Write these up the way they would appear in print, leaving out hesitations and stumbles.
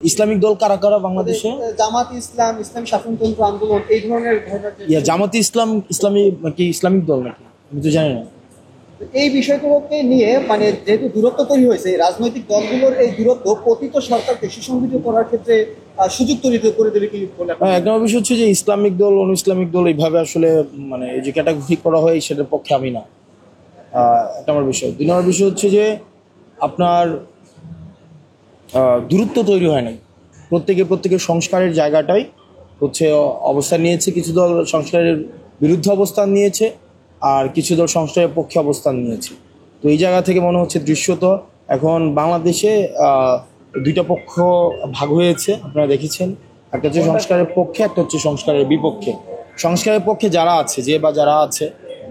Islamic দল কারা কারা বাংলাদেশে? জামাত ইসলাম, ইসলামী শাসনতন্ত্র আন্দোলন, এই ধরনের জামাতে ইসলাম ইসলামিক দল নাকি আমি তো জানি না। এই বিষয়গুলোকে নিয়ে মানে যেহেতু দূরত্ব তৈরি হয়েছে, রাজনৈতিক দলগুলোর এই দূরত্ব পতিত সরকারকে সুসংহত করার ক্ষেত্রে সুযোগ তৈরি করে দেবে কি বলে? এক নম্বর বিষয় হচ্ছে যে ইসলামিক দল অন ইসলামিক দল এইভাবে আসলে মানে এই যে ক্যাটাগরি করা হয় সেটার পক্ষে আমি না। এক নম্বর বিষয়। দুই নম্বর বিষয় হচ্ছে যে আপনার দূরত্ব তৈরি হয় নাই, প্রত্যেকের সংস্কারের জায়গাটাই হচ্ছে অবস্থান নিয়েছে। কিছু দল সংস্কারের বিরুদ্ধে অবস্থান নিয়েছে আর কিছু দল সংস্কারের পক্ষে অবস্থান নিয়েছে। তো এই জায়গা থেকে মনে হচ্ছে দৃশ্যত এখন বাংলাদেশে দুইটা পক্ষ ভাগ হয়েছে, আপনারা দেখেছেন। একটা হচ্ছে সংস্কারের পক্ষে, একটা হচ্ছে সংস্কারের বিপক্ষে। সংস্কারের পক্ষে যারা আছে যারা আছে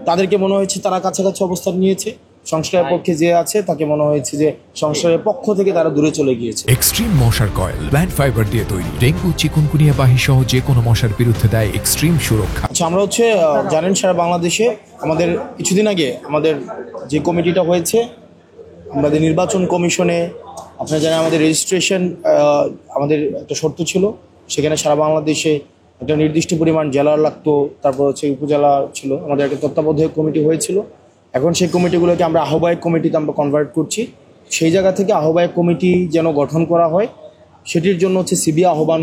তাদেরকে মনে হয়েছে তারা কাছাকাছি অবস্থান নিয়েছে, সংস্কারের পক্ষে যে আছে তাকে মনে হয়েছে যে সংস্কারের পক্ষ থেকে তারা দূরে চলে গিয়েছে। এক্সট্রিম মশার কয়েল প্ল্যান্ট ফাইবার দিয়ে তৈরি, ডেঙ্গু চিকুনগুনিয়া বাহি সহ যে কোনো মশার বিরুদ্ধে দেয় এক্সট্রিম সুরক্ষা। আচ্ছা, আমরা হচ্ছে জানেন সারা বাংলাদেশে আমাদের কিছুদিন আগে আমাদের যে কমিটিটা হয়েছে, আমাদের নির্বাচন কমিশনে আপনারা জানেন আমাদের রেজিস্ট্রেশন আমাদের একটা শর্ত ছিল, সেখানে সারা বাংলাদেশে একটা নির্দিষ্ট পরিমাণ জেলার লাগতো, তারপর হচ্ছে উপজেলা ছিল, আমাদের একটা তত্ত্বাবধায়ক কমিটি হয়েছিল। এখন সেই কমিটিগুলোকে আমরা আহ্বায়ক কমিটিতে আমরা কনভার্ট করছি। সেই জায়গা থেকে আহ্বায়ক কমিটি যেন গঠন করা হয় সেটির জন্য হচ্ছে সিবি আহ্বান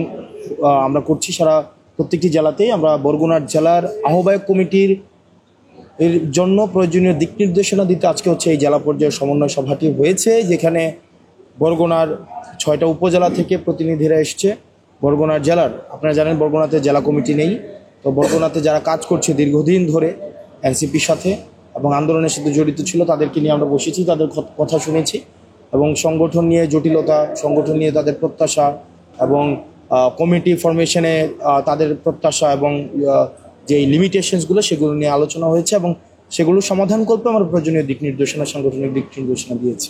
আমরা করছি সারা প্রত্যেকটি জেলাতেই। আমরা বরগুনার জেলার আহ্বায়ক কমিটির এর জন্য প্রয়োজনীয় দিক নির্দেশনা দিতে আজকে হচ্ছে এই জেলা পর্যায়ের সমন্বয় সভাটি হয়েছে, যেখানে বরগুনার 6টা উপজেলা থেকে প্রতিনিধিরা এসছে। বরগুনার জেলার আপনারা জানেন বরগুনাতে জেলা কমিটি নেই, তো বরগুনাতে যারা কাজ করছে দীর্ঘদিন ধরে এনসিপির সাথে এবং আন্দোলনের সাথে জড়িত ছিল তাদেরকে নিয়ে আমরা বসেছি, তাদের কথা শুনেছি এবং সংগঠন নিয়ে জটিলতা, সংগঠন নিয়ে তাদের প্রত্যাশা এবং কমিটি ফরমেশনে তাদের প্রত্যাশা এবং যে লিমিটেশনসগুলো সেগুলো নিয়ে আলোচনা হয়েছে এবং সেগুলো সমাধান করতে আমরা প্রয়োজনীয় দিক নির্দেশনা, সাংগঠনিক দিক নির্দেশনা দিয়েছি।